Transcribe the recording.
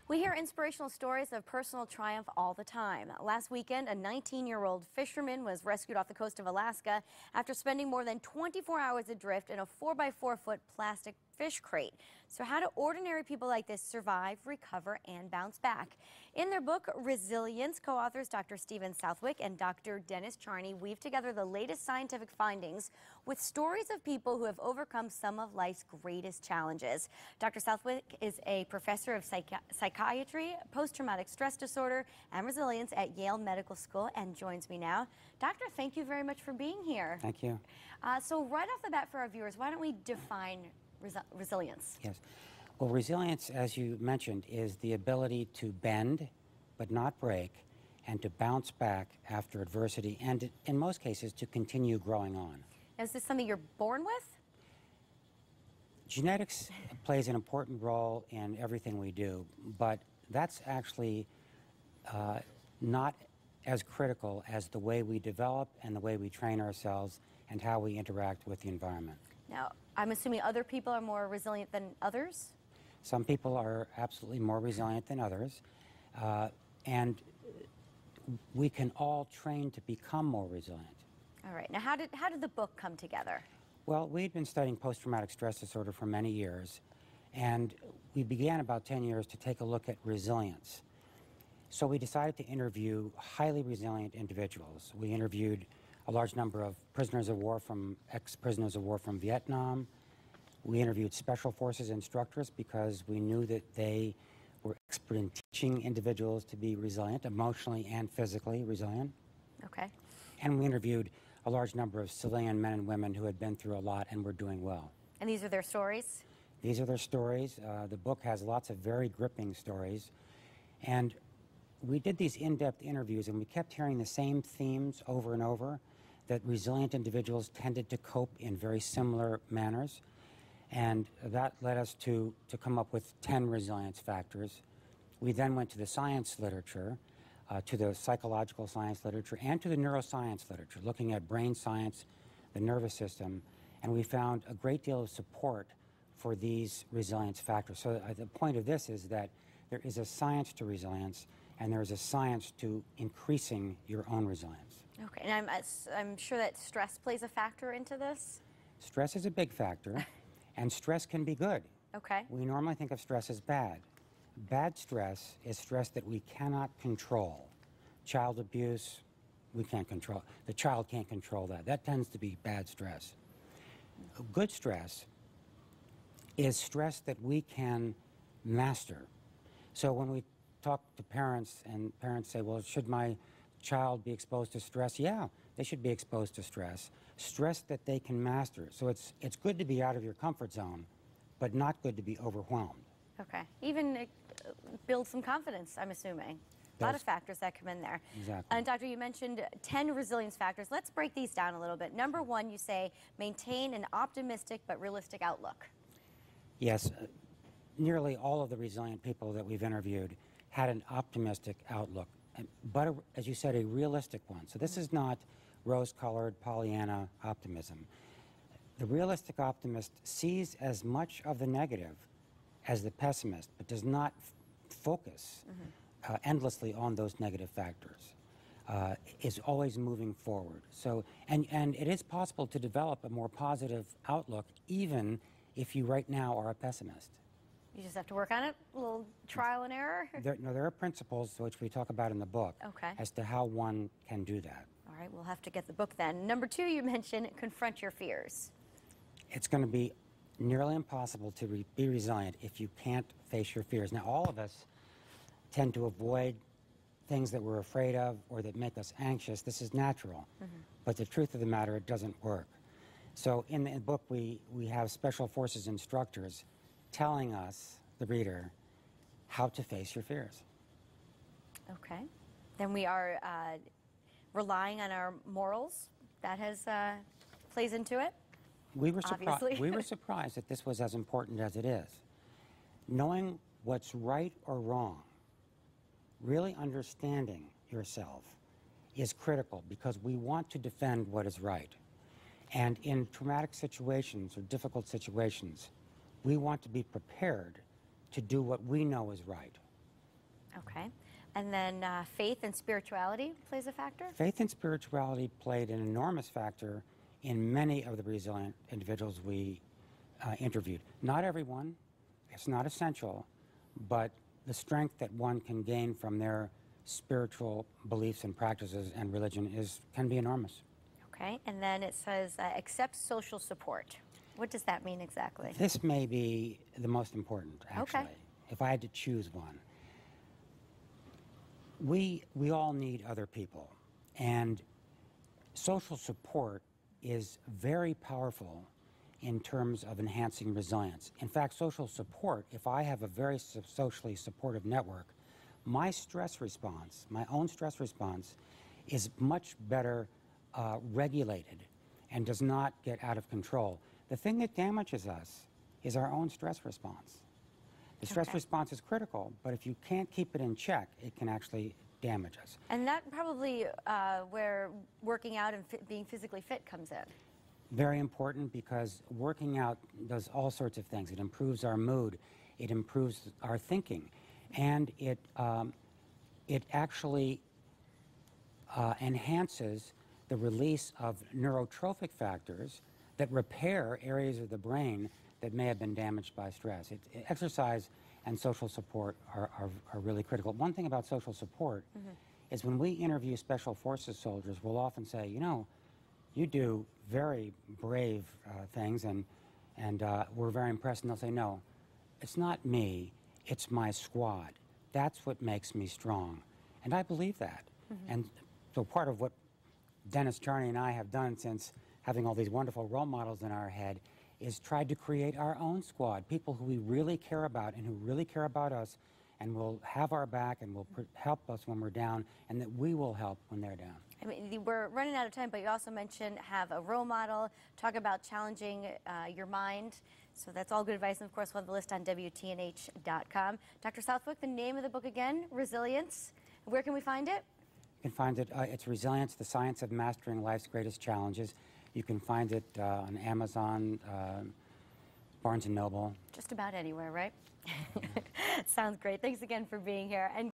We hear inspirational stories of personal triumph all the time. Last weekend, a 19-year-old fisherman was rescued off the coast of Alaska after spending more than 24 hours adrift in a 4x4-foot plastic fish crate. So how do ordinary people like this survive, recover, and bounce back? In their book, Resilience, co-authors Dr. Stephen Southwick and Dr. Dennis Charney weave together the latest scientific findings with stories of people who have overcome some of life's greatest challenges. Dr. Southwick is a professor of psychiatry, post-traumatic stress disorder, and resilience at Yale Medical School and joins me now. Doctor, thank you very much for being here. Thank you. So right off the bat for our viewers, why don't we define resilience? Yes. Well, resilience, as you mentioned, is the ability to bend but not break and to bounce back after adversity and, in most cases, to continue growing on. Is this something you're born with? Genetics plays an important role in everything we do, but that's actually not as critical as the way we develop and the way we train ourselves and how we interact with the environment. Now, I'm assuming other people are more resilient than others? Some people are absolutely more resilient than others, and we can all train to become more resilient. All right. Now, how did the book come together? Well, we'd been studying post-traumatic stress disorder for many years, and we began about 10 years to take a look at resilience. So we decided to interview highly resilient individuals. We interviewed a large number of prisoners of war ex-prisoners of war from Vietnam. We interviewed special forces instructors because we knew that they were expert in teaching individuals to be resilient, emotionally and physically resilient. Okay. And we interviewed a large number of civilian men and women who had been through a lot and were doing well. And these are their stories? These are their stories. The book has lots of very gripping stories. And we did these in-depth interviews, and we kept hearing the same themes over and over, that resilient individuals tended to cope in very similar manners. And that led us to come up with 10 resilience factors. We then went to the science literature, to the psychological science literature, and to the neuroscience literature, looking at brain science, the nervous system, and we found a great deal of support for these resilience factors. So the point of this is that there is a science to resilience, and there is a science to increasing your own resilience. Okay, and I'm sure that stress plays a factor into this? Stress is a big factor, and stress can be good. Okay. We normally think of stress as bad. Bad stress is stress that we cannot control. Child abuse, we can't control. The child can't control that. That tends to be bad stress. Good stress is stress that we can master. So when we talk to parents and parents say, well, should my child be exposed to stress? Yeah, they should be exposed to stress. Stress that they can master. So it's good to be out of your comfort zone, but not good to be overwhelmed. Okay. Even build some confidence, I'm assuming. A lot of factors that come in there. Exactly. And Doctor, you mentioned 10 resilience factors. Let's break these down a little bit. Number one, you say maintain an optimistic but realistic outlook. Yes. Nearly all of the resilient people that we've interviewed had an optimistic outlook, but as you said, a realistic one. So this is not rose-colored Pollyanna optimism. The realistic optimist sees as much of the negative as the pessimist, but does not focus endlessly on those negative factors. Is always moving forward. So, and it is possible to develop a more positive outlook, even if you right now are a pessimist. You just have to work on it, a little trial and error? There are principles which we talk about in the book as to how one can do that. All right, we'll have to get the book then. Number two, you mentioned confront your fears. It's going to be nearly impossible to be resilient if you can't face your fears. Now, all of us tend to avoid things that we're afraid of or that make us anxious. This is natural. But the truth of the matter, it doesn't work. So in the book, we have special forces instructors telling us, the reader, how to face your fears. Okay. Then we are relying on our morals. That has plays into it. We were surprised that this was as important as it is. Knowing what's right or wrong, really understanding yourself, is critical because we want to defend what is right. And in traumatic situations or difficult situations, we want to be prepared to do what we know is right. Okay. And then faith and spirituality plays a factor? Faith and spirituality played an enormous factor in many of the resilient individuals we interviewed. Not everyone, it's not essential, but the strength that one can gain from their spiritual beliefs and practices and religion can be enormous. Okay, and then it says accept social support. What does that mean exactly? This may be the most important, actually, Okay. if I had to choose one. We all need other people, and social support is very powerful in terms of enhancing resilience. In fact, social support, if I have a very socially supportive network, my stress response, my own stress response, is much better regulated and does not get out of control. The thing that damages us is our own stress response. The stress response is critical, but if you can't keep it in check, it can actually damage us. And that probably where working out and being physically fit comes in. Very important, because working out does all sorts of things. It improves our mood, it improves our thinking, and it actually enhances the release of neurotrophic factors that repair areas of the brain that may have been damaged by stress. Exercise and social support are really critical. One thing about social support is when we interview Special Forces soldiers, we'll often say, you know, you do very brave things, and we're very impressed. And they'll say, no, it's not me, it's my squad. That's what makes me strong. And I believe that. And so part of what Dennis Charney and I have done since having all these wonderful role models in our head is tried to create our own squad, people who we really care about and who really care about us and will have our back and will help us when we're down, and that we will help when they're down. I mean, we're running out of time, but you also mentioned have a role model, talk about challenging your mind. So that's all good advice, and of course we'll have the list on WTNH.com. Dr. Southwick, the name of the book again, Resilience. Where can we find it? You can find it, it's Resilience, the Science of Mastering Life's Greatest Challenges. You can find it on Amazon, Barnes & Noble. Just about anywhere, right? Sounds great. Thanks again for being here. And